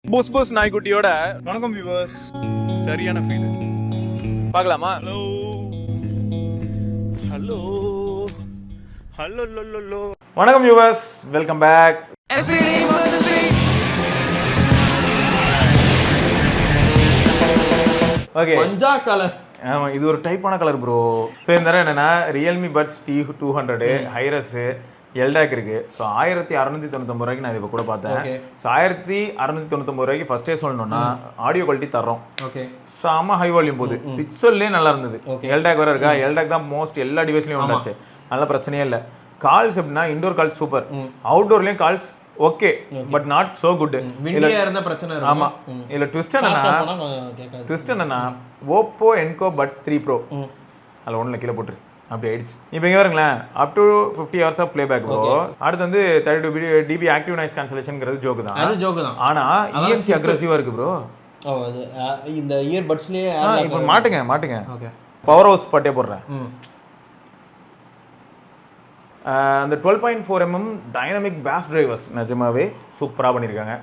புஸ் புஸ் நாய்க்குட்டியோட வணக்கம் வியூவர்ஸ். சரியான ஃபீல் பார்க்கலாமா? ஹலோ ஹலோ ஹலோ லோ. வணக்கம் வியூவர்ஸ், வெல்கம் பேக். ஓகே, பஞ்சா கலர். ஆமாம், இது ஒரு டைப்பான கலர் ப்ரோ. ஸோ இந்த தடவை என்னென்னா ரியல்மி பட்ஸ் T200 ஹைரஸு எல்டாக் இருக்குது. ஸோ 1699 ரூபாய்க்கு நான் இதை இப்போ கூட பார்த்தேன். ஸோ 1699 ரூபாய்க்கு ஃபஸ்ட்டே சொல்லணும்னா ஆடியோ குவாலிட்டி தரோம். ஓகே, செம்ம ஹை வால்யூம் போகுது, பிக்சல்லே நல்லா இருந்தது. எல்டாக் வேறு இருக்கா, எல்டாக் தான் மோஸ்ட் எல்லா டிவைஸ்லையும் வந்துச்சு, நல்ல பிரச்சனையே இல்லை. கால்ஸ் எப்படின்னா இண்டோர் கால்ஸ் சூப்பர், அவுட்டோர்லேயும் calls okay, but not so good. ஆமா, இல்ல ட்விஸ்ட் என்னன்னா ஓப்போ என்கோ பட்ஸ் 3 ப்ரோ அதில் ஒன்றில் கீழே போட்டுரு அப்படி ஆயிடுச்சு. இப்போ இங்கே வருங்களேன், up to 50 hours of playback bro. அடுத்து வந்து 32 dB ஆக்டிவ் நாய்ஸ் கேன்சலேஷன்ங்கிறது ஜோக்கு தான். ஆனா இஎன்சி அக்ரெசிவா இருக்கு ப்ரோ. இந்த இயர் பட்ஸ்லயே இப்போ மாட்டுங்க பவர் ஹவுஸ் பாட்டே போடுறேன். அந்த 12.4mm டைனமிக் பேஸ் டிரைவர்ஸ் நிஜமாவே சூப்பராக பண்ணியிருக்காங்க.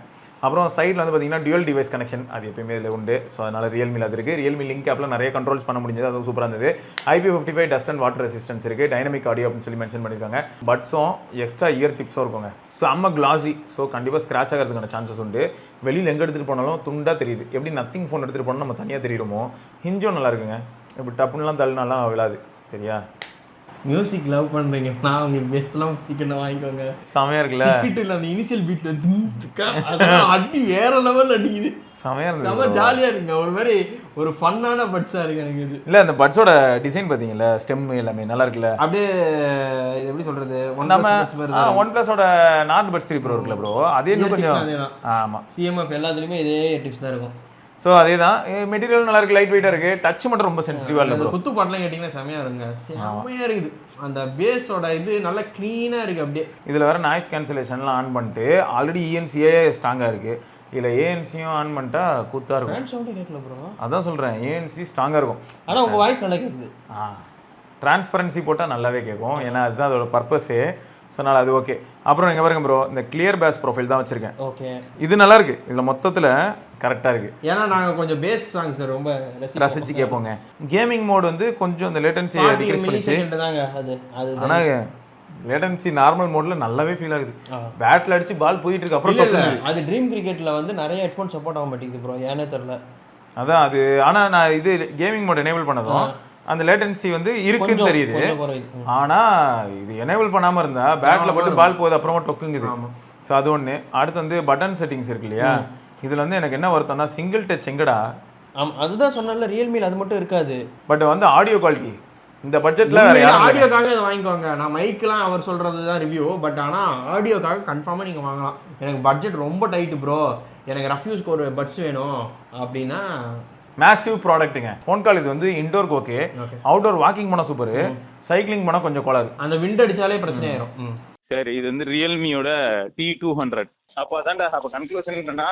அப்புறம் சைடில் வந்து பார்த்தீங்கன்னா டியூல் டிவைஸ் கனெக்ஷன் அது எப்பயுமே இதில் உண்டு. ஸோ அதனால் ரியல்மியில் அது இருக்குது. ரியல்மி லிங்க் ஆப்பில் நிறைய கண்ட்ரோல்ஸ் பண்ண முடிஞ்சது, அதுவும் சூப்பராக இருந்தது. IP55 dust and water resistance இருக்குது. டைனமிக் ஆடியோ அப்படின்னு சொல்லி மென்ஷன் பண்ணியிருக்காங்க. பட்ஸும் எக்ஸ்ட்ரா இயர் டிப்ஸும் இருக்குங்க. ஸோ அம்ம கிளாஸி, ஸோ கண்டிப்பாக ஸ்க்ராச் ஆகிறதுக்கான சான்சஸ் உண்டு. வெளியில் எங்கே எடுத்துகிட்டு போனாலும் துண்டாக தெரியுது. எப்படி நத்திங் ஃபோன் எடுத்துகிட்டு போனால் நம்ம தனியாக தெரியுமோ, ஹிஞ்சும் நல்லா இருக்குங்க. இப்படி டப்புன்னெலாம் தள்ளினாலாம் விழாது. சரியா? மியூசிக் லவ் பண்றீங்க, நான் உங்களுக்கு பேஸ்லாம் பிடிக்கணும், வாங்கிக்கோங்க. செமையா இருக்குல்ல, கிட்ட அந்த இனிஷியல் பீட்ல அடி வேற லெவல் அடிக்குது. செமையா இருக்கு, செம ஜாலியா இருக்குங்க. ஒரு மாதிரி ஒரு ஃபன்னான பட்ஸா இருக்கு எனக்கு இது. இல்ல அந்த பட்ஸோட டிசைன் பாத்தீங்களா, ஸ்டெம் எல்லாமே நல்லா இருக்குல்ல. அப்படியே எப்படி சொல்றது, நம்ம OnePlus-ஓட நாட் பட்ஸ் 3 ப்ரோ இருக்குல்ல ப்ரோ, அதே இன்னும் கொஞ்சம். ஆமா, CMF எல்லாத்துலயுமே இதே டிப்ஸ் தான் இருக்கும். ஸோ அதே தான், மெட்டீரியல் நல்லா இருக்குது, லைட் வெயிட்டாக இருக்குது, டச் மட்டும் ரொம்ப சென்சிட்டிவாக இல்லை. அந்த குத்து பாட்டெலாம் கேட்டிங்கன்னா செம்மையாக இருக்குங்க, செம்மையாக இருக்குது. அந்த பேஸோட இது நல்லா க்ளீனாக இருக்குது. அப்படியே இதில் வேறு நாய்ஸ் கேன்சலேஷன்லாம் ஆன் பண்ணிட்டு ஆல்ரெடி ENCயே ஸ்ட்ராங்காக இருக்குது. இதில் ஏஎன்சியும் ஆன் பண்ணிட்டா கூத்தாக இருக்கும். ஃபேன் சவுண்டே கேட்கல ப்ரோ, அதான் சொல்கிறேன், ஏஎன்சி ஸ்ட்ராங்காக இருக்கும். ஆனால் உங்கள் வாய்ஸ் நல்லா கேட்குது. டிரான்ஸ்பரன்சி போட்டால் நல்லாவே கேட்கும், ஏன்னா அதுதான் அதோட பர்பஸே. ஸோ அதனால் அது ஓகே. அப்புறம் எங்கே பாருங்க ப்ரோ, இந்த கிளியர் பேஸ் ப்ரொஃபைல் தான் வச்சுருக்கேன். ஓகே, இது நல்லா இருக்குது. இதில் மொத்தத்தில் கரெக்டாக இருக்குது. ஏன்னா நாங்கள் கொஞ்சம் பேஸ் சாங்ஸ் ரொம்ப ரசிச்சு கேட்போங்க. கேமிங் மோட் வந்து கொஞ்சம் இந்த லேட்டன்சி டிக்ரீஸ் பண்ணிச்சு. ஆனால் லேட்டன்சி நார்மல் மோடில் நல்லாவே ஃபீல் ஆகுது. பேட்டில் அடிச்சு பால் போயிட்டு இருக்கு. அப்புறம் அது ட்ரீம் கிரிக்கெட்டில் வந்து நிறைய ஹெட்ஃபோன் சப்போர்ட் ஆக மாட்டேங்குது ப்ரோ, ஏன்னே தெரில. அதான் அது. ஆனால் நான் இது கேமிங் மோட் எனேபிள் பண்ணதும் அந்த லேட்டன்சி வந்து இருக்குன்னு தெரியுது. ஆனால் இது எனேபிள் பண்ணாமல் இருந்தால் பேட்டில் போட்டு பால் போகுது, அப்புறமா டொக்குங்குது. ஸோ அது ஒன்று. அடுத்து வந்து பட்டன் செட்டிங்ஸ் இருக்கு இல்லையா, இதில் வந்து எனக்கு என்ன வருத்தம்னா சிங்கிள் டச் எங்கடா. அதுதான் சொன்னால ரியல்மியில் அது மட்டும் இருக்காது. பட் வந்து ஆடியோ குவாலிட்டி இந்த பட்ஜெட்டில் ஆடியோக்காக இதை வாங்கிக்கோங்க. நான் மைக்கெலாம் அவர் சொல்கிறது தான் ரிவ்யூ, பட் ஆனால் ஆடியோக்காக கன்ஃபார்மாக நீங்கள் வாங்கலாம். எனக்கு பட்ஜெட் ரொம்ப டைட்டு ப்ரோ, எனக்கு ரஃப்யூஸ்க்கு ஒரு பட்ஸ் வேணும் அப்படின்னா மேசிவ் ப்ராடக்ட்டுங்க. ஃபோன் கால் இது வந்து இன்டோருக்கு ஓகே, அவுட்டோர் வாக்கிங் போனால் சூப்பர், சைக்கிளிங் போனால் கொஞ்சம் கோளாறு, அந்த விண்ட் அடித்தாலே பிரச்சனை ஆயிரும். சரி, இது வந்து ரியல்மியோட T200. அப்போ அதான்டா, அப்போ கன்க்ளூஷன் என்னன்னா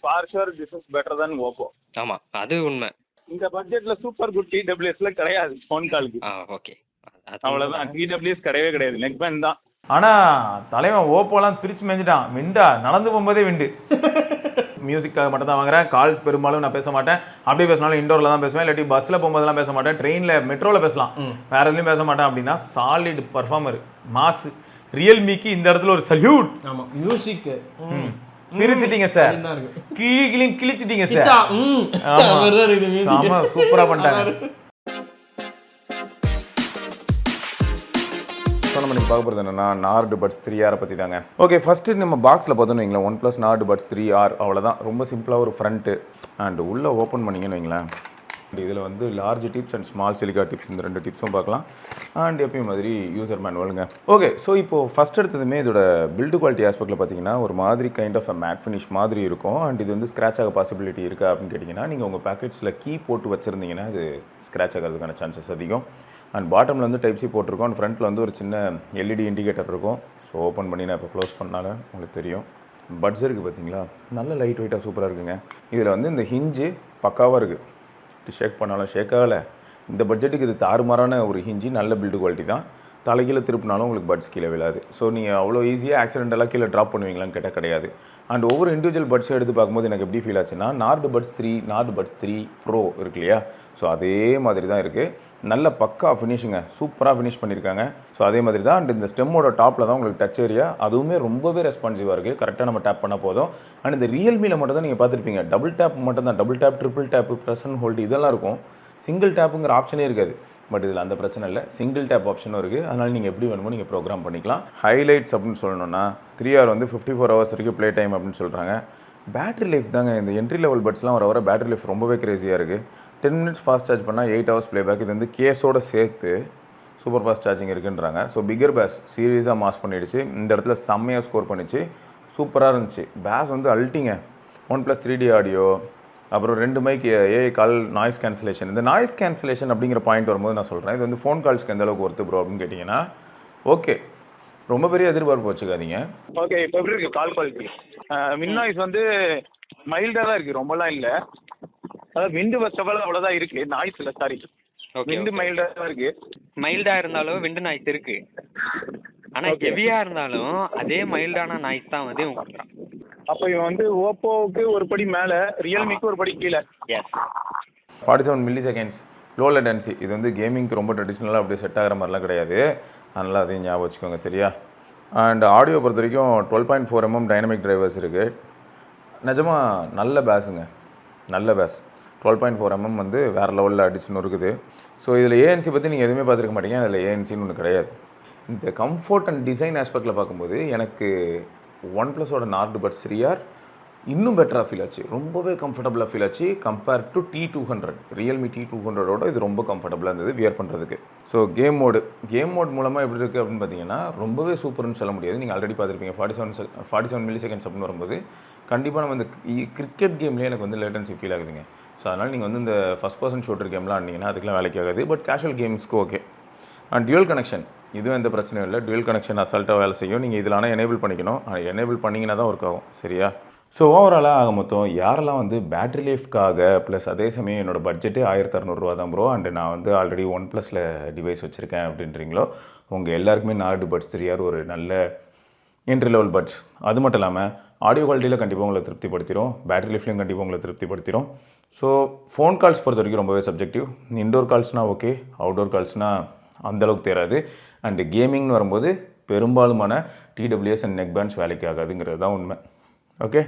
for sure this is better then Oppo. ஆமாம், அது உண்மை. இந்த பட்ஜெட்ல சூப்பர் குட் TWSல கிடையாது ஃபோன் காலுக்கு. ஓகே, அவ்வளோதான். TWS கிடையவே கிடையாது, நெக் பேண்ட் தான். ஆனால் தலைவன் ஓப்போலாம் பிரித்து மேய்ஞ்சிட்டான். விண்டா நடந்து போகும்போதே விண்டு. மியூசிக்காக மட்டும் தான் வாங்குறேன். கால்ஸ் பெரும்பாலும் நான் பேச மாட்டேன். அப்படியே பேசினாலும் இண்டோரில் தான் பேசுவேன், இல்லாட்டி பஸ்ஸில் போகும்போதெல்லாம் பேச மாட்டேன், ட்ரெயினில் மெட்ரோவில் பேசலாம், வேற எதுலையும் பேச மாட்டேன். அப்படின்னா சாலிட் பர்ஃபார்மர் மாஸ் ரியல்மிக்கு இந்த இடத்துல ஒரு சல்யூட். ஆமாம், மியூசிக் பிரிச்சிட்டீங்க சார், கிழிச்சிட்டீங்க சார். ஆமா, சூப்பரா பண்ணிட்டாங்க. நம்ம நீங்கள் பார்க்க போகிறது என்னன்னா நார்டு பட்ஸ் 3R பற்றி தாங்க. ஓகே, ஃபஸ்ட்டு நம்ம பாக்ஸில் பார்த்தோன்னு வைங்களேன், OnePlus நார்டு பட்ஸ் 3R அவ்வளோதான். ரொம்ப சிம்பிளாக ஒரு ஃப்ரண்ட்டு அண்ட் உள்ளே ஓப்பன் பண்ணிங்கன்னு வைங்களேன். இதில் வந்து large tips and small silica tips, இந்த 2 டிப்ஸும் பார்க்கலாம். அண்ட் எப்பயும் மாதிரி யூசர் மேனுவலுங்க. ஓகே, ஸோ இப்போது ஃபஸ்ட் எடுத்ததுமே இதோட பில்டு குவாலிட்டி ஆஸ்பெக்டில் பார்த்தீங்கன்னா ஒரு மாதிரி கைண்ட் ஆஃப் மேட் ஃபினிஷ் மாதிரி இருக்கும். அண்ட் இது வந்து ஸ்க்ராச் ஆக பாசிபிலிட்டி இருக்கா அப்படின்னு கேட்டிங்கன்னா, நீங்கள் உங்கள் பேக்கெட்ஸில் கீ போட்டு வச்சுருந்தீங்கன்னா அது ஸ்க்ராச் ஆகிறதுக்கான சான்சஸ் அதிகம். அண்ட் பாட்டமில் வந்து டைப் சி போட்டிருக்கோம். அண்ட் ஃப்ரண்ட்டில் வந்து ஒரு சின்ன LED இண்டிகேட்டர் இருக்கும். ஸோ ஓப்பன் பண்ணி நான் இப்போ க்ளோஸ் பண்ணாலும் உங்களுக்கு தெரியும். பட்ஸ் இருக்குது பார்த்தீங்களா, நல்ல லைட் வெயிட்டாக சூப்பராக இருக்குங்க. இதில் வந்து இந்த ஹிஞ்சு பக்காவாக இருக்குது, ஷேக் பண்ணாலும் ஷேக் ஆகலை. இந்த பட்ஜெட்டுக்கு இது தாறுமாறான ஒரு ஹிஞ்சி, நல்ல பில்டு குவாலிட்டி தான். தலைகீழ திருப்பினாலும் உங்களுக்கு பட்ஸ் கீழே விழாது. ஸோ நீங்கள் அவ்வளோ ஈஸியாக ஆக்சிடென்டலாக கீழே ட்ராப் பண்ணுவீங்களான்னு கேட்டால் கிடையாது. அண்ட் ஒவ்வொரு இண்டிவிஜுவல் பட்ஸும் எடுத்து பார்க்கும்போது எனக்கு எப்படி ஃபீல் ஆச்சுன்னா, நார்டு பட்ஸ் 3, நார்டு பட்ஸ் 3 ப்ரோ இருக்கு இல்லையா, ஸோ அதே மாதிரி தான் இருக்குது. நல்ல பக்கா ஃபினிஷிங்க, சூப்பராக ஃபினிஷ் பண்ணியிருக்காங்க. ஸோ அதே மாதிரி தான். அண்ட் இந்த ஸ்டெம்மோட டாப்பில் தான் உங்களுக்கு டச் ஏரியா, அதுவுமே ரொம்பவே ரெஸ்பான்சிவாக இருக்குது. கரெக்டாக நம்ம டேப் பண்ணால் போதும். அண்ட் இந்த ரியல்மியில் மட்டும் தான் நீங்கள் பார்த்துருப்பீங்க, டபுள் டேப் மட்டும் தான், double tap, triple tap, press and hold இதெல்லாம் இருக்கும். சிங்கிள் டேப்புங்கிற ஆப்ஷனே இருக்காது. பட் இதில் அந்த பிரச்சனை இல்லை, சிங்கிள் டேப் ஆப்ஷனும் இருக்குது. அதனால் நீங்கள் எப்படி வேணுமோ நீங்கள் ப்ரோக்ராம் பண்ணிக்கலாம். ஹைலைட்ஸ் அப்படின்னு சொல்லணும்னா 3R வந்து 54 ஹவர்ஸ் வரைக்கும் ப்ளே டைம் அப்படின்னு சொல்கிறாங்க. பேட்டரி லைஃப் தாங்க, இந்த என்ட்ரி லெவல் பட்ஸ்லாம் வர பேட்டரி லைஃப் ரொம்பவே க்ரேஸியாக இருக்குது. 10 மினிட்ஸ் ஃபாஸ்ட் சார்ஜ் பண்ணால் 8 ஹவர்ஸ் ப்ளே பேக். இது வந்து கேஸோடு சேர்த்து சூப்பர் ஃபாஸ்ட் சார்ஜிங் இருக்குன்றாங்க. ஸோ பிகர் பேஸ் சீரியஸாக மாஸ் பண்ணிடுச்சு. இந்த இடத்துல செம்மையாக ஸ்கோர் பண்ணிச்சு, சூப்பராக இருந்துச்சு. பேஸ் வந்து அல்ட்டிங்க. OnePlus 3D ஆடியோ, அப்புறம் 2 மைக், ஏஐ கால், நாய்ஸ் கேன்சலேஷன். இந்த நாய்ஸ் கேன்சலேஷன் அப்படிங்கிற பாயிண்ட் வரும்போது நான் சொல்கிறேன், இது வந்து ஃபோன் கால்ஸ்க்கு எந்த அளவுக்கு ஒர்த்து ப்ரோ அப்படின்னு கேட்டிங்கன்னா, ஓகே, ரொம்ப பெரிய எதிர்பார்ப்பு வச்சுக்காதீங்க. ஓகே, இப்போ எப்படி இருக்குது கால் குவாலிட்டி? வின் நாய்ஸ் வந்து மைல்டாக தான் இருக்குது, ரொம்பலாம் இல்லை. அதாவது விண்டு ஃபர்ஸ்ட் ஆஃப் ஆல் அவ்வளோதான் இருக்குது, நாய்ஸ் இல்லை, சாரி. விண்டு மைல்டாக தான் இருக்குது. மைல்டாக இருந்தாலும் விண்டு நாய்ஸ் இருக்குது. ஆனால் ஹெவியாக இருந்தாலும் அதே மைல்டான நாய்ஸ் தான் வந்து இவங்க கொடுக்குறான். அப்போ இவன் வந்து ஓப்போவுக்கு ஒரு படி மேலே, ரியல்மிக்கு ஒரு படி கீழே. Yes, 47 milliseconds low latency. இது வந்து கேமிங்க்கு ரொம்ப ட்ரெடிஷ்னலாக அப்படியே செட் ஆகிற மாதிரிலாம் கிடையாது. அதனால் அதையும் ஞாபகம் வச்சுக்கோங்க, சரியா? அண்ட் ஆடியோ பொறுத்த வரைக்கும் 12.4 mm டைனமிக் டிரைவர்ஸ் இருக்குது. நிஜமாக நல்ல பேஸுங்க, நல்ல பேஸ். 12.4 mm வந்து வேறு லெவலில் அடிச்சுன்னு இருக்குது. ஸோ இதில் ஏஎன்சி பற்றி நீங்கள் எதுவுமே பார்த்துருக்க மாட்டீங்க. அதில் ஏஎன்சின்னு ஒன்று கிடையாது. இந்த கம்ஃபர்ட் அண்ட் டிசைன் ஆஸ்பெக்டில் பார்க்கும்போது எனக்கு OnePlusஓட நார்டு பட்ஸ் 3R இன்னும் பெட்டராக ஃபீல் ஆச்சு. ரொம்பவே கம்ஃபர்டபுளாக ஃபீல் ஆச்சு கம்பேர் டு T200. ரியல்மி T200ஓட இது ரொம்ப கம்ஃபர்டபுளாக இருந்தது வியர் பண்ணுறதுக்கு. ஸோ கேம் மோட் மூலமாக எப்படி இருக்குது அப்படின்னு பார்த்தீங்கன்னா, ரொம்பவே சூப்பர்னு சொல்ல முடியாது. நீங்கள் ஆல்ரெடி பார்த்துருப்பீங்க 47 மில்லி செகண்ட்ஸ் அப்படின்னு வரும்போது கண்டிப்பாக நம்ம இந்த கிரிக்கெட் கேம்லேயே எனக்கு வந்து லேட்டன்சி ஃபீல் ஆகுதுங்க. ஸோ அதனால் நீங்கள் வந்து இந்த ஃபஸ்ட் பர்சன் ஷூட்டர் கேம்லாம் ஆடினீங்கன்னா அதுக்கெலாம் வேலைக்கு ஆகாது. பட் கேஷுவல் கேம்ஸ்க்கு ஓகே. அண்ட் டியூவல் கனெக்ஷன், இதுவும் எந்த பிரச்சனையும் இல்லை. டியூவல் கனெக்ஷன் அசால்ட்டாக வேலை செய்யும். நீங்கள் இதில் ஆனால் எனேபிள் பண்ணிக்கணும். எனேபிள் பண்ணிங்கன்னா தான் ஒர்க் ஆகும், சரியா? ஸோ ஓவராலாக ஆக மொத்தம் யாரெல்லாம் வந்து பேட்டரி லைஃப்காக ப்ளஸ் அதே சமயம் என்னோடய பட்ஜெட்டே 1600 தான் ப்ரோ, அண்டு நான் வந்து ஆல்ரெடி OnePlusல டிவைஸ் வச்சுருக்கேன் அப்படின்றீங்களோ, உங்கள் எல்லாருக்குமே நார்டு பட்ஸ் 3R ஒரு நல்ல என்ட்ரி லெவல் பட்ஸ். அது மட்டும் இல்லாமல் ஆடியோ குவாலிட்டியில் கண்டிப்பாக உங்களை திருப்திப்படுத்திடும், பேட்டரி லைஃப்லையும் கண்டிப்பாக உங்களை திருப்திப்படுத்திடும். ஸோ ஃபோன் கால்ஸ் பொறுத்த வரைக்கும் ரொம்பவே சப்ஜெக்டிவ். இன்டோர் கால்ஸ்னால் ஓகே, அவுட்டோர் கால்ஸ்னால் அந்தளவுக்கு தேராது. அண்டு கேமிங்னு வரும்போது பெரும்பாலுமான TWS அண்ட் நெக் பேண்ட்ஸ் வேலைக்கு ஆகாதுங்கிறது தான் உண்மை. ஓகே,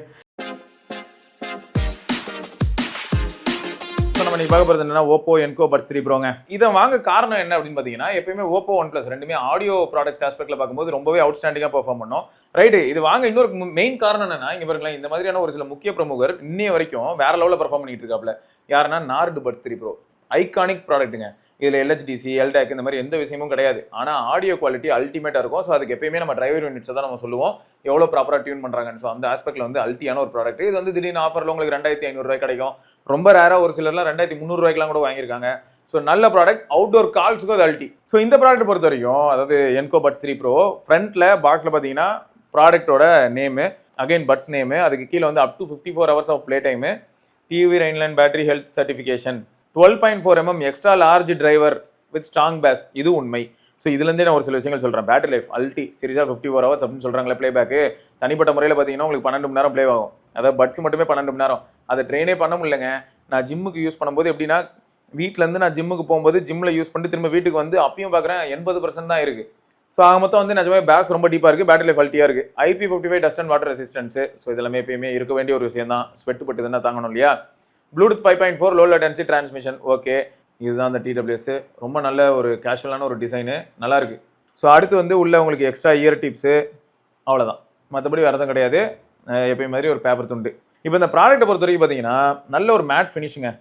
நம்ம நீங்கள் பார்க்க போகிறது என்னன்னா ஓப்போ என்கோ பட்ஸ் 3 ப்ரோங்க. இதை வாங்க காரணம் என்ன அப்படின்னு பார்த்தீங்கன்னா, எப்பயுமே ஓப்போ OnePlus ரெண்டுமே ஆடியோ ப்ராடக்ட்ஸ் ஆஸ்பெக்டில் பார்க்கும்போது ரொம்பவே அவுட்ஸ்டாண்டிங்காக பெர்ஃபார்ம் பண்ணோம். ரைட்டு, இது வாங்க இன்னொரு மெயின் காரணம் என்னன்னா, இங்கே பாருங்களேன், இந்த மாதிரியான ஒரு சில முக்கிய பிரமுகர் இன்னைய வரைக்கும் வேற லெவலில் பெர்ஃபார்ம் பண்ணிட்டு இருக்காப்ல. யாருன்னா நார்டு பட்ஸ் 3 ப்ரோ. ஐகானிக் ப்ராடக்ட்டுங்க. இதில் LHDC, LDAC இந்த மாதிரி எந்த விஷயமும் கிடையாது. ஆனால் ஆடியோ குவாலிட்டி அல்டிமேட்டாக இருக்கும். ஸோ அதுக்கு எப்பயுமே நம்ம டிரைவர் யூனிட்ஸை தான் நம்ம சொல்லுவோம், எவ்வளோ ப்ராப்பராக டியூன் பண்ணுறாங்கன்னு. ஸோ அந்த ஆஸ்பெக்டில் வந்து அல்ட்டியான ஒரு ப்ராடக்ட். இது வந்து திடீர்னு ஆஃபரில் உங்களுக்கு 2500 கிடைக்கும். ரொம்ப ரேராக ஒரு சிலர்லாம் 2300 கூட வாங்கியிருக்காங்க. ஸோ நல்ல ப்ராடக்ட். அவுட்டோர் கால்ஸுக்கும் அது அல்ட்டி. ஸோ இந்த ப்ராடக்ட் பொறுத்த வரைக்கும், அதாவது என்கோ பட்ஸ் 3 ப்ரோ, ஃப்ரண்ட்டில் பாக்ஸில் பார்த்தீங்கன்னா ப்ராடக்டோட நேமு, அகைன் பட்ஸ் நேமு, அதுக்கு கீழே வந்து up to 54 hours of play time, TUV Rheinland battery health certification, 12.4 mm extra large driver with strong bass. இது உண்மை. ஸோ இதுலேருந்தே நான் ஒரு சில விஷயங்கள் சொல்கிறேன். பேட்டரி லைஃப் அல்ட்டி, சீரியஸாக 54 ஹவர்ஸ் அப்படின்னு சொல்கிறாங்களே ப்ளே பேக்கு. தனிப்பட்ட முறையில் பார்த்தீங்கன்னா உங்களுக்கு 12 மணி நேரம் ப்ளே ஆகும். அதாவது பட்ஸ் மட்டுமே 12 மணி நேரம். அதை ட்ரெயினே பண்ண முடியலங்க. நான் ஜிம்முக்கு யூஸ் பண்ணும்போது எப்படின்னா, வீட்டிலேருந்து நான் ஜிம்முக்கு போகும்போது ஜிம்மில் யூஸ் பண்ணிட்டு திரும்ப வீட்டுக்கு வந்து அப்பயும் பார்க்குறேன் 80% தான் இருக்குது. ஸோ ஆக மொத்தம் வந்து நிஜமே பேஸ் ரொம்ப டீப்பாக இருக்குது, பேட்டரி லைஃப் அல்ட்டியாக இருக்குது. IP55 dust and water resistance. So இதெல்லாமே எப்பயுமே இருக்க வேண்டிய ஒரு விஷயம் தான். ஸ்வெட் பட்டு தானே தாங்கணும் இல்லையா? Bluetooth 5.4 low latency transmission. Okay, இதுதான் அந்த TWS. ரொம்ப நல்ல ஒரு கேஷுவலான ஒரு டிசைனு, நல்லாயிருக்கு. ஸோ அடுத்து வந்து உள்ள உங்களுக்கு எக்ஸ்ட்ரா இயர் டிப்ஸு, அவ்வளோதான். மற்றபடி வேறு எதுவும் கிடையாது. எப்பயும் மாதிரி ஒரு பேப்பர் துண்டு. இப்போ இந்த ப்ராடக்ட்டை பொறுத்த வரைக்கும் பார்த்தீங்கன்னா நல்ல ஒரு மேட் ஃபினிஷுங்க,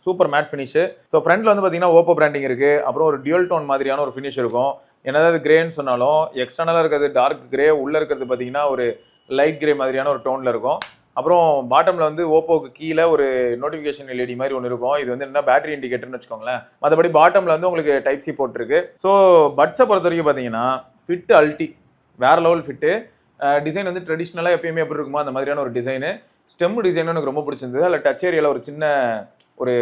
சூப்பர் மேட் ஃபினிஷு. ஸோ ஃப்ரண்ட்டில் வந்து பார்த்தீங்கன்னா ஓப்போ பிராண்டிங் இருக்குது. அப்புறம் ஒரு டியூல் டோன் மாதிரியான ஒரு ஃபினிஷ் இருக்கும். என்னதாவது கிரேன்னு சொன்னாலும் எக்ஸ்டர்னலாக இருக்கிறது டார்க் கிரே, உள்ளே இருக்கிறது பார்த்தீங்கன்னா ஒரு லைட் கிரே மாதிரியான ஒரு டோனில் இருக்கும். அப்புறம் பாட்டமில் வந்து ஓப்போக்கு கீழே ஒரு நோட்டிஃபிகேஷன் LED மாதிரி ஒன்று இருக்கும். இது வந்து என்ன பேட்டரி இண்டிகேட்டர்னு வச்சுக்கோங்களேன். மற்றபடி பாட்டமில் வந்து உங்களுக்கு டைப் சி போட்டிருக்கு. ஸோ பட்ஸை பொறுத்த வரைக்கும் பார்த்தீங்கன்னா ஃபிட்டு அல்ட்டி, வேறு லெவல் ஃபிட்டு. டிசைன் வந்து ட்ரெடிஷ்னலாக எப்பயுமே எப்படி இருக்குமோ அந்த மாதிரியான ஒரு டிசைனு. ஸ்டெம் டிசைன் எனக்கு ரொம்ப பிடிச்சிருந்தது. அதில் டச் ஏரியாவில் ஒரு சின்ன ஒரு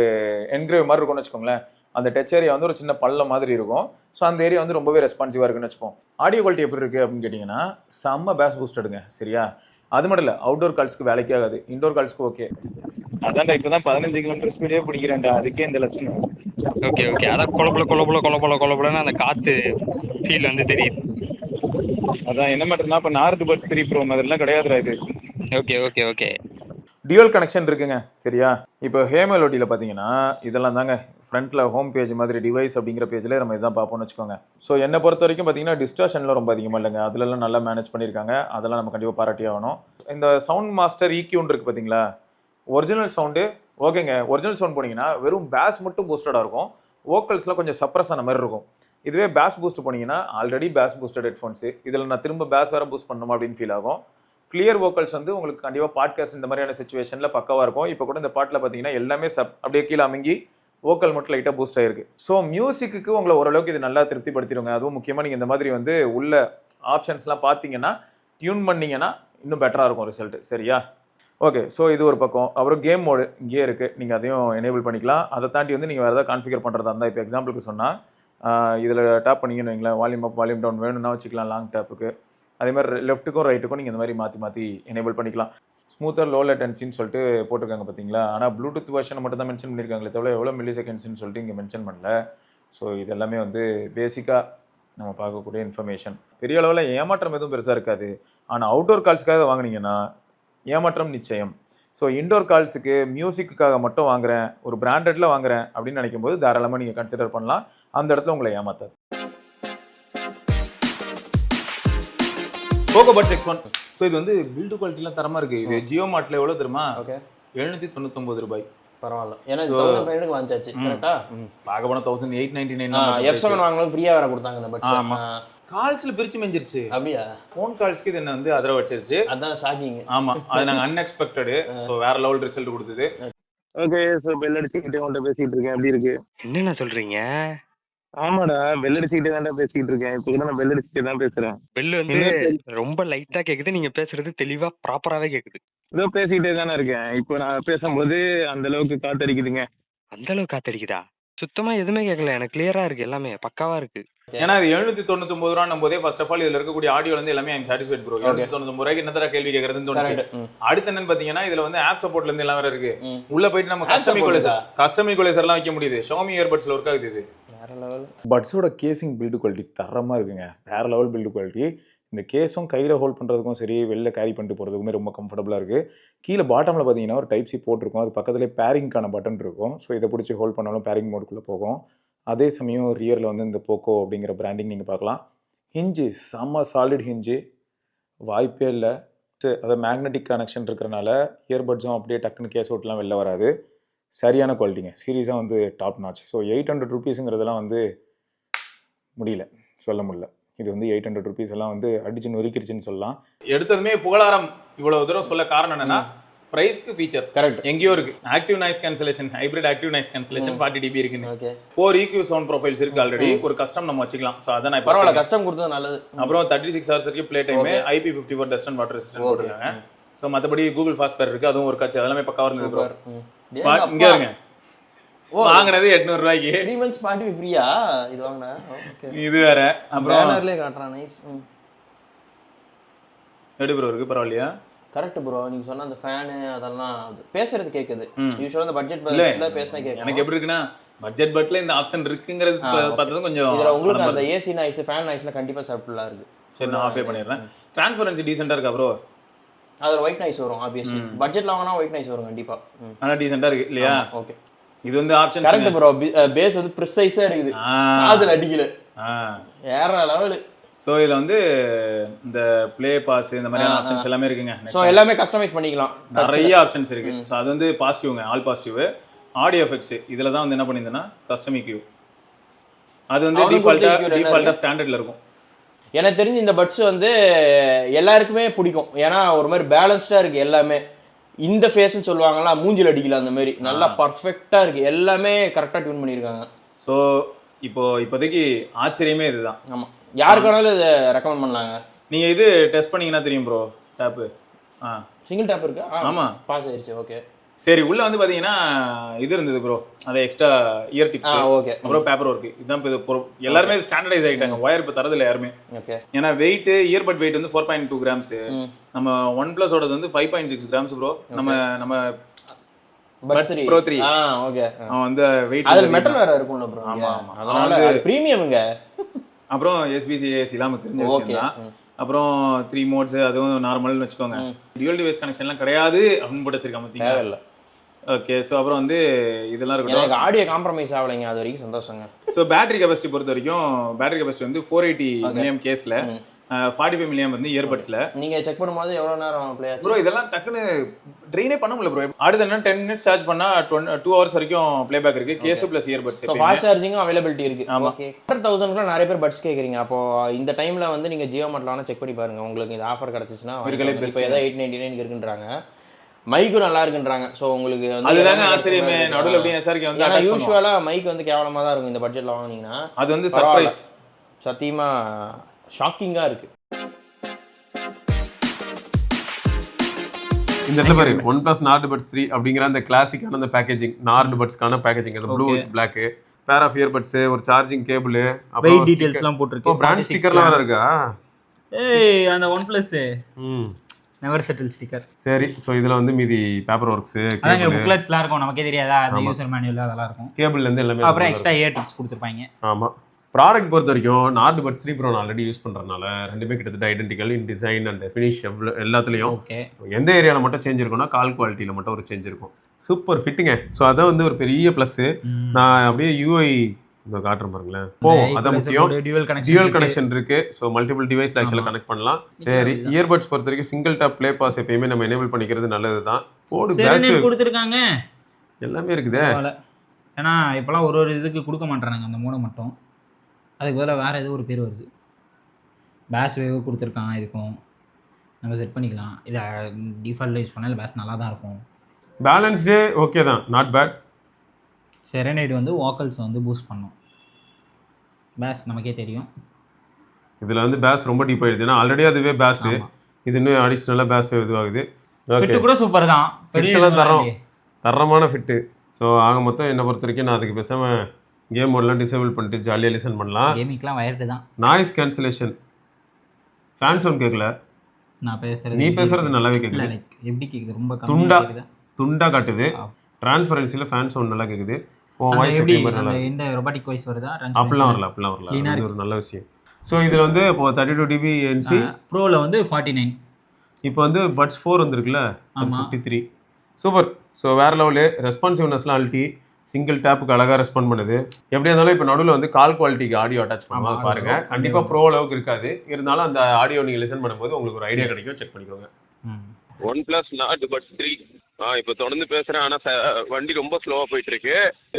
என்கிரேவ் மாதிரி இருக்கும்னு வச்சுக்கோங்களேன். அந்த டச் ஏரியா வந்து ஒரு சின்ன பள்ளம் மாதிரி இருக்கும். ஸோ அந்த ஏரியா வந்து ரொம்பவே ரெஸ்பான்சிவாக இருக்குன்னு வச்சுப்போம். ஆடியோ குவாலிட்டி எப்படி இருக்குது அப்படின்னு கேட்டிங்கன்னா செம்ம பேஸ் பூஸ்டடுங்க. சரியா, அது மட்டும் இல்லை, அவுட்டோர் கால்ஸ்க்கு வேலைக்கே ஆகாது, இன்டோர் கால்ஸ்க்கு ஓகே. அதான்டா இப்போ தான் 15 கிலோமீட்டர் ஸ்பீடே பிடிக்கிறேன்டா, அதுக்கே இந்த லட்சணம். ஓகே ஓகே, அதான் கொலபுலன்னு அந்த காற்று ஃபீல் வந்து தெரியுது. அதான் என்ன மட்டும்னா இப்போ நார்த் பட்ஸ் 3 ப்ரோ மாதிரிலாம் கிடையாதுடா இது. Okay okay okay, dual connection இருக்குங்க. சரியா, இப்போ ஹேமெலோட்டியில் பார்த்தீங்கன்னா இதெல்லாம் தாங்க ஃப்ரண்ட்டில் ஹோம் பேஜ் மாதிரி டிவைஸ் அப்படிங்கிற பேஜில் நம்ம இதான் பார்ப்போம்னு வச்சுக்கோங்க. ஸோ என்னை பொறுத்த வரைக்கும் பார்த்தீங்கன்னா டிஸ்டார்ஷன்லாம் ரொம்ப அதிகமாக இல்லைங்க, அதுலலாம் நல்லா மேனேஜ் பண்ணியிருக்காங்க, அதெல்லாம் நம்ம கண்டிப்பாக பாராட்டி ஆகணும். இந்த சவுண்ட் மாஸ்டர் EQன்னு இருக்குது பார்த்தீங்களா, ஒரிஜினல் சவுண்டு ஓகேங்க. ஒரிஜினல் சவுண்ட் போனீங்கன்னா வெறும் பேஸ் மட்டும் பூஸ்டடாக இருக்கும், வோக்கல்ஸ்லாம் கொஞ்சம் சப்ரஸ் ஆன மாதிரி இருக்கும். இதுவே பேஸ் பூஸ்ட் போனீங்கன்னா ஆல்ரெடி பேஸ் பூஸ்டட் ஹெட்ஃபோன்ஸு, இதில் நான் திரும்ப பேஸ் வேறு பூஸ்ட் பண்ணணுமா அப்படின்னு ஃபீல் ஆகும். கிளியர் வோக்கல்ஸ் வந்து உங்களுக்கு கண்டிப்பாக பாட்காஸ்ட் இந்த மாதிரியான சுச்சுவேஷனில் பக்கவாக இருக்கும். இப்போ கூட இந்த பாட்டில் பார்த்தீங்கன்னா எல்லாமே அப்படியே கீழே அமுங்கி வோக்கல் மட்டும் லைட்டாக பூஸ்ட் ஆயிருக்கு. ஸோ மியூசிக்கு உங்களை ஓரளவுக்கு இது நல்லா திருப்திப்படுத்திடுங்க. அதுவும் முக்கியமாக நீங்கள் இந்த மாதிரி வந்து உள்ள ஆப்ஷன்ஸ்லாம் பார்த்தீங்கன்னா டியூன் பண்ணிங்கன்னா இன்னும் பெட்டராக இருக்கும் ரிசல்ட். சரியா, ஓகே. ஸோ இது ஒரு பக்கம். அப்புறம் கேம் மோடு இங்கேயே இருக்குது, நீங்கள் அதையும் எனேபிள் பண்ணிக்கலாம். அதை தாண்டி வந்து நீங்கள் வேறு ஏதாவது கான்ஃபிகர் பண்ணுறதா இருந்தால், இப்போ எக்ஸாம்பிளுக்கு சொன்னால் இதில் டேப் பண்ணிங்கன்னு வைங்களேன், வால்யூம் அப் வால்யூம் டவுன் வேணும்னா வச்சுக்கலாம் லாங் டேப்புக்கு. அதே மாதிரி லெஃப்ட்டுக்கும் ரைட்டுக்கும் நீங்கள் இந்த மாதிரி மாற்றி எனேபிள் பண்ணிக்கலாம். ஸ்மூத்தர் லோ லேட்டன்சின்னு சொல்லிட்டு போட்டிருக்காங்க பார்த்தீங்களா, ஆனால் ப்ளூடூத் வெர்ஷனை மட்டும் தான் மென்ஷன் பண்ணியிருக்காங்களே தவிர எவ்வளோ மில்லி செகண்ட்ஸ்னு சொல்லிட்டு இங்கே மென்ஷன் பண்ணல. ஸோ இது எல்லாமே வந்து பேசிக்காக நம்ம பார்க்கக்கூடிய இன்ஃபர்மேஷன். பெரிய அளவில் ஏமாற்றம் எதுவும் பெருசாக இருக்காது. ஆனால் அவுட்டோர் கால்ஸுக்காக வாங்கினீங்கன்னா ஏமாற்றம் நிச்சயம். ஸோ இன்டோர் கால்ஸுக்கு மியூசிக்குக்காக மட்டும் வாங்குறேன், ஒரு பிராண்டடில் வாங்குறேன் அப்படின்னு நினைக்கும் போது தாராளமாக நீங்கள் கன்சிடர் பண்ணலாம். அந்த இடத்துல உங்களை ஏமாத்தாது. போகோ பட்ஸ் X1. ஸோ இது வந்து பில்டு குவாலிட்டிலாம் தரமாக இருக்குது. இது ஜியோ மார்ட்டில் எவ்வளோ தெரியுமா? ஓகே, 799 ரூபாய். பரவாயில்ல. ஏன்னா 1500 வாங்கிச்சாச்சு கரெக்டா. பார்க்க போனால் 1899. F7 வாங்கணும், ஃப்ரீயாக வேற கொடுத்தாங்க இந்த பட்ஸ். ஆமாம், கால்ஸில் பிரித்து மெஞ்சிருச்சு. அப்படியா? ஃபோன் கால்ஸ்க்கு இது என்ன வந்து அதிர வச்சிருச்சு. அதான் ஷாக்கிங். ஆமாம், அது நாங்கள் அன்எக்ஸ்பெக்டடு. ஸோ வேற லெவல் ரிசல்ட் கொடுத்தது. ஓகே, ஸோ பெல் அடிச்சுக்கிட்டே உங்கள்கிட்ட பேசிகிட்டு இருக்கேன், எப்படி இருக்கு? என்னென்ன சொல்றீங்க? ஆமாடா, பெல் அடிச்சுக்கிட்டே தான்டா பேசிக்கிட்டு இருக்கேன். இப்போ கூட நான் பெல் அடிச்சுட்டே தான் பேசுகிறேன். பெல் வந்து ரொம்ப லைட்டா கேக்குது, நீங்க பேசுறது தெளிவா ப்ராப்பராவே கேக்குது. இதோ பேசிக்கிட்டே தானே இருக்கேன். இப்போ நான் பேசும்போது அந்த அளவுக்கு காத்தடிக்குதுங்க. அந்த அளவுக்கு காத்தடிக்குதா? சுத்தமா எதுவுமே கேட்கல, எனக்கு கிளியரா இருக்கு, எல்லாமே பக்காவா இருக்கு. ஏன்னா இது 799 ரூபாய் போதே ஃபர்ஸ்ட் ஆஃப் ஆல் இதுல இருக்கக்கூடிய ஆடியோ வந்து எல்லாமே ஐம் சாட்டிஸ்ஃபைட் ப்ரோ. 799 ரூபாய்க்கு என்னதர கேள்வி கேட்கறதுன்னு தோணுச்சு. அடுத்து என்னன்னு பாத்தீங்கன்னா இதுல வந்து ஆப் சப்போர்ட்ல இருந்து எல்லாம் வேற இருக்கு. உள்ள போயிட்டு நம்ம கஸ்டம் ஈக்குவலைசர்லாம் வைக்க முடியுது. Xiaomi இயர்பட்ஸ்ல ஒர்க் ஆகுது. இது வேற லெவல். பட்ஸோட கேசிங் பில்டு குவாலிட்டி தரமா இருக்குங்க, வேற லெவல் பில்டு குவாலிட்டி. இந்த கேஸும் கையில் ஹோல்ட் பண்ணுறதுக்கும் சரி, வெளில கேரி பண்ணிட்டு போகிறதுக்குமே ரொம்ப கம்ஃபர்டபுளாக இருக்குது. கீழே பாட்டமில் பார்த்தீங்கன்னா ஒரு டைப் சி போட்டிருக்கும், அது பக்கத்துலேயே பேரிங்கான பட்டன் இருக்கும். ஸோ இதை பிடிச்சி ஹோல்ட் பண்ணாலும் பேரிங் மோடுக்குள்ளே போகும். அதே சமயம் ரியரில் வந்து இந்த போக்கோ அப்படிங்கிற பிராண்டிங் நீங்கள் பார்க்கலாம். ஹிஞ்சு செம்ம சாலிட் ஹிஞ்சு, வாய்ப்பே இல்லை. அதை மேக்னெட்டிக் கனெக்ஷன் இருக்கிறனால இயர்பட்ஸும் அப்படியே டக்குன்னு கேஸ் அவுட்லாம் வெளில வராது. சரியான குவாலிட்டிங்க, சீரியஸாக வந்து டாப் நாச். ஸோ 800 ரூபீஸுங்கிறதெல்லாம் வந்து முடியல, சொல்ல முடியல. இது வந்து 800 ரூபீஸ் எல்லாம் வந்து அடிச்சு நொறுக்கிடுச்சுன்னு சொல்லலாம். எடுத்ததுமே புகழாரம் இவ்வளவு தூரம் சொல்ல காரணம் என்னன்னா பிரைஸ்க்கு ஃபீச்சர் கரெக்ட் எங்கேயோ இருக்கு. Active noise cancellation, hybrid active noise cancellation 40 dB இருக்குன்னு. 4 EQ சவுண்ட் ப்ரொஃபைல்ஸ் இருக்கு ஆல்ரெடி. ஒரு கஸ்டம் நம்ம வச்சுக்கலாம். சோ அத நான் பரவாயில்ல, கஸ்டம் கொடுத்தது நல்லது. அப்புறம் 36 ஹவர்ஸ் வரைக்கும் play time, IP54 dust and water resistant போட்டுருக்காங்க. சோ மத்தபடி கூகுள் ஃபாஸ்ட் பேர் இருக்கு, அதுவும் ஒரு காட்சி, அதெல்லாம் பக்கா இருந்தது ப்ரோ. இங்க இருங்க, வாங்குனது 800 ரூபாய்க்கு 3 months Spotify ஃப்ரீயா இது வாங்குனா. ஓகே, இது வேற. அப்புறம் பேனர்லயே காட்றான். நைஸ். எப்படி ப்ரோ இருக்கு? பரவாயில்லையா? கரெக்ட் ப்ரோ, நீங்க சொன்ன அந்த ஃபேன் அதெல்லாம் பேசுறது கேக்குது. யூசுவலா அந்த பட்ஜெட் பட்ஜெட்ல பேசினா கேக்குது. எனக்கு எப்படி இருக்குன்னா பட்ஜெட் பட்ல இந்த ஆப்ஷன் இருக்குங்கிறது பார்த்தது கொஞ்சம் இதுல உங்களுக்கு அந்த ஏசி நாய்ஸ் ஃபேன் நாய்ஸ்ல கண்டிப்பா சப்ஃபுல்லா இருக்கு. சரி, நான் ஆஃப் பண்ணிடுறேன். ட்ரான்ஸ்பரன்சி டீசென்ட்டா இருக்கா ப்ரோ? அதுல ஒயிட் நாய்ஸ் வரும் ஆப்வியஸ்லி. பட்ஜெட்ல வாங்குனா ஒயிட் நாய்ஸ் வரும் கண்டிப்பா. ஆனா டீசென்ட்டா இருக்கு இல்லையா? ஓகே, இது வந்து ஆப்ஷன் கரெக்ட் ப்ரோ. பேஸ் வந்து ப்ரிசைஸா இருக்குது, அதுல அடிக்கல, வேற லெவல். ஸோ இதில் வந்து இந்த ப்ளே பாஸ் இந்த மாதிரியான ஆப்ஷன்ஸ் எல்லாமே இருக்குங்க. ஸோ எல்லாமே கஸ்டமைஸ் பண்ணிக்கலாம், நிறைய ஆப்ஷன்ஸ் இருக்கு. ஸோ அது வந்து பாசிட்டிவ்ங்க, ஆல் பாசிட்டிவ். ஆடியோ எஃபெக்ட்ஸ் இதில் தான் வந்து என்ன பண்ணியிருந்தேன்னா கஸ்டம் EQ, அது வந்து டிஃபால்ட்டாக ஸ்டாண்டர்டில் இருக்கும். எனக்கு தெரிஞ்சு இந்த பட்ஸ் வந்து எல்லாருக்குமே பிடிக்கும். ஏன்னா ஒரு மாதிரி பேலன்ஸ்டாக இருக்குது எல்லாமே. இந்த ஃபேஸ்ன்னு சொல்லுவாங்களா, மூஞ்சில் அடிக்கல அந்த மாதிரி நல்லா பர்ஃபெக்டாக இருக்குது, எல்லாமே கரெக்டாக டியூன் பண்ணியிருக்காங்க. ஸோ இப்போதைக்கு ஆச்சரியமே இதுதான். ஆமாம், யாருக்கு வேணாலும் இதை ரெக்கமெண்ட் பண்ணலாங்க. நீங்கள் இது டெஸ்ட் பண்ணிங்கன்னா தெரியும் ப்ரோ. டேப்பு சிங்கிள் டேப் இருக்கு. ஆமாம், பாஸ் ஆயிடுச்சு. ஓகே, சரி உள்ள வந்து பாத்தீங்கன்னா இது இருந்தது ப்ரோ, அது எக்ஸ்ட்ரா இயர் டிப்ஸ், ஓகே. அப்புறம் பேப்பர் ஒர்க். இதுதான் இப்போ எல்லாருமே ஸ்டாண்டர்டைஸ் ஆயிட்டாங்க. ஒயர் இப்போ தரதில்ல யாருமே. ஓகே. ஏன்னா வெயிட் இயர்பட் வெயிட் வந்து 4.2 கிராம்ஸ், நம்ம ஒன் பிளஸ் ஓடது வந்து 5.6 கிராம்ஸ் ப்ரோ. நம்ம பட்ஸ் ப்ரோ 3 ஓகே. அவன் வந்து வெயிட் அதுல மெட்டல் வேற இருக்கும்ல ப்ரோ. ஆமா அதனால அது பிரீமியம்ங்க. அப்புறம் SBCAS இல்லாம தெரிஞ்ச விஷயம் தான். அப்புறம் 3 மோட்ஸ், அதுவும் நார்மல்னு வச்சுக்கோங்க. டியூல் டிவைஸ் கனெக்ஷன்லாம் கிடையாது அப்படின்னு போட்டு வச்சிருக்காங்க பாத்தீங்களா? இல்ல. ஓகே. ஸோ அப்புறம் வந்து இதெல்லாம் இருக்கட்டும். எனக்கு ஆடியோ காம்ப்ரமைஸ் ஆகலைங்க, அது வரைக்கும் சந்தோஷங்க. ஸோ பேட்டரி கெபாசிட்டி பொறுத்த வரைக்கும் பேட்டரி கெபாசிட்டி வந்து 480 மில்லியம் கேஸ்ல, 45 மில்லியம் வந்து இயர்பட்ஸ்ல. நீங்க செக் பண்ணும்போது எவ்வளவு நேரம் ப்ளே ஆச்சு ப்ரோ? இதெல்லாம் டக்குன்னு ட்ரெயினே பண்ண முடியல ப்ரோ. அடுத்து என்ன 10 மினிட்ஸ் சார்ஜ் பண்ணா 2 ஹவர்ஸ் வரைக்கும் ப்ளேபேக் இருக்கு. Case plus earbuds. So fast சார்ஜிங்கும் அவைலபிலிட்டி இருக்கு. ஓகே. 100,000 நிறைய பேர் பட்ஸ் கேக்குறீங்க. அப்போ இந்த டைம்ல வந்து நீங்க ஜியோ மார்ட்ல செக் பண்ணி பாருங்க, உங்களுக்கு இந்த ஆஃபர் கிடைச்சிச்சுன்னா. இப்போ ஏதோ 899 இருக்குன்றாங்க. மைக்கும் நல்லா இருக்குன்றாங்க. ஸோ உங்களுக்கு வந்து அதுதாங்க ஆச்சரியமே. நடுவில் அப்படியே SRK வந்து ஏன்னா யூஸ்வலா மைக் வந்து கேவலமா தான் இருக்கும் இந்த பட்ஜெட்ல வாங்குனீங்கன்னா. அது வந்து சர்ப்ரைஸ். சத்தியமா ஷாக்கிங்கா இருக்கு. இந்த இடத்துல பாரு OnePlus Nord Buds 3 அப்படிங்கிற அந்த கிளாசிக்கான அந்த பேக்கேஜிங், Nord Budsக்கான பேக்கேஜிங், அந்த blue with black, pair of earbuds, ஒரு சார்ஜிங் கேபிள், வெயிட் டீடைல்ஸ்லாம் போட்டுருக்கு. பிராண்ட் ஸ்டிக்கர்லாம் வேற இருக்கா? ஏய் அந்த OnePlus நெவர் செட்டில் ஸ்டிக்கர். சரி. ஸோ இதுல வந்து மீதி பேப்பர் ஒர்க்ஸ், அதாங்க புக்லெட்ஸ்லாம் இருக்கும், நமக்கே தெரியாதா? அது யூசர் மேனுவல் அதெல்லாம் இருக்கும். கேபிள்ல இருந்து எல்லாமே. அப்புறம் எக்ஸ்ட்ரா இயர் டிப்ஸ் கொடுத்துருப்பாங்க. ஆமா. ப்ராடக்ட் பொறுத்த வரைக்கும் Nord Buds 3 Pro நான் ஆல்ரெடி யூஸ் பண்றதுனால ரெண்டுமே கிட்டத்தட்ட identical in design and finish எல்லாத்துலயும். ஓகே. எந்த ஏரியால மட்டும் சேஞ்ச் இருக்கும்னா கால் குவாலிட்டியில மட்டும் ஒரு சேஞ்ச் இருக்கும். சூப்பர் ஃபிட்டுங்க. ஸோ அதான் வந்து ஒரு பெரிய ப்ளஸ். நான் அப்படியே UI இந்த காட்டுறேன் பாருங்களேன். அதான் முக்கியம். டியூவல் கனெக்ஷன் இருக்கு. ஸோ மல்டிபிள் டிவைஸ்ல ஆக்சுவலாக கனெக்ட் பண்ணலாம். சரி. இயர்பட்ஸ் பொறுத்த வரைக்கும் சிங்கிள் டாப் ப்ளே பாஸ் எப்பயுமே நம்ம எனேபிள் பண்ணிக்கிறது நல்லது தான். கொடுத்துருக்காங்க, எல்லாமே இருக்குதே. ஏன்னா இப்போலாம் ஒரு இதுக்கு கொடுக்க மாட்டேறாங்க அந்த மூணை மட்டும். அதுக்கு பதிலாக வேறு ஏதோ ஒரு பேர் வருது. பேஸ் வேவ் கொடுத்துருக்கான். இதுக்கும் நம்ம செட் பண்ணிக்கலாம். இதை டிஃபால்ட்டில் யூஸ் பண்ணால் பேஸ் நல்லா தான் இருக்கும். பேலன்ஸ்டு ஓகே தான், நாட் பேட். செரனைட் வந்து வோக்கல்ஸ் வந்து பூஸ்ட் பண்ணும். பேஸ் நமக்கே தெரியும். இதில் வந்து பேஸ் ரொம்ப டீப் ஆகிடுது. ஏன்னா ஆல்ரெடி அதுவே பேஸு, இது இன்னும் அடிஷ்னலாக பேஸ் இதுவாகுது. ஃபிட்டு கூட சூப்பர் தான். ஃபிட்டெல்லாம் தரமான ஃபிட்டு. ஸோ ஆக மொத்தம் என்னை பொறுத்த வரைக்கும் நான் அதுக்கு பேசாமல் கேம் மோட்லாம் டிசேபிள் பண்ணிட்டு ஜாலியாக லிசன் பண்ணலாம். கேமிங்லாம் வயர்டு தான். நாய்ஸ் கேன்சலேஷன், ஃபேன் சவுண்ட் கேட்கல. நான் பேசுறது, நீ பேசுறது நல்லாவே கேட்குது. எப்படி கேட்குது? ரொம்ப துண்டா காட்டுது. டிரான்ஸ்பரன்சியில் ஃபேன் சவுண்ட் நல்லா கேட்குது. வாய்ஸ் எப்படி நல்லா இந்த ரொபாட்டிக் வாய்ஸ் வருதா? அப்படிலாம் வரல. இது ஒரு நல்ல விஷயம். ஸோ இதில் வந்து இப்போ 32 dB ANC, ப்ரோவில் வந்து 49. இப்போ வந்து பட்ஸ் 4 வந்துருக்குல்ல, 53. சூப்பர். ஸோ வேறு லெவலு. ரெஸ்பான்சிவ்னஸ்லாம் அல்ட்டி, சிங்கிள் டேப்புக்கு அழகாக ரெஸ்பாண்ட் பண்ணுது. எப்படியா இருந்தாலும் இப்போ நடுவில் வந்து கால் குவாலிட்டிக்கு ஆடியோ அட்டாச் பண்ணுவோம், பாருங்க. கண்டிப்பாக ப்ரோ அளவுக்கு இருக்காது, இருந்தாலும் அந்த ஆடியோ நீங்கள் லிசன் பண்ணும்போது உங்களுக்கு ஒரு ஐடியா கிடைக்கும். செக் பண்ணிக்கோங்க. OnePlus Nord Buds 3 இப்போ தொடர்ந்து பேசுகிறேன். ஆனால் வண்டி ரொம்ப ஸ்லோவாக போயிட்டு இருக்கு.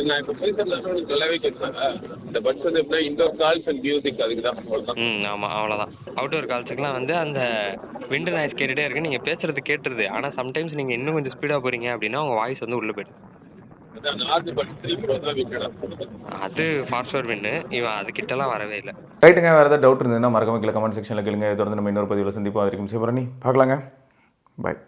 நான் இப்போ பேசுறது நல்லாவே கேட்குறாங்க. இந்த பட்ஸ் வந்து எப்படின்னா இன்டோர் கால்ஸ் அண்ட் மியூசிக், அதுக்கு தான். ஆமாம், அவ்வளோதான். அவுட்டோர் கால்ஸுக்குலாம் வந்து அந்த விண்டு நாய்ஸ் கேட்டுகிட்டே இருக்கு. நீங்கள் பேசுறது கேட்டுருது. ஆனால் சம்டைம்ஸ் நீங்கள் இன்னும் கொஞ்சம் ஸ்பீடாக போகிறீங்க அப்படின்னா உங்கள் வாய்ஸ் வந்து உள்ளே போய்டும். அது ஃபாஸ்ட்வேர் வின்னு. இவன் அதுக்கிட்டலாம் வரவே இல்லை. ரைட்டுங்க. வேறு ஏதாவது டவுட் இருந்ததுன்னா மறக்காம கீழே கமெண்ட் செக்ஷனில் கேளுங்க. தொடர்ந்து நம்ம இன்னொரு பதிவில் சந்திப்போம். வரைக்கும் சிவரணி பார்க்கலாங்க. பாய்.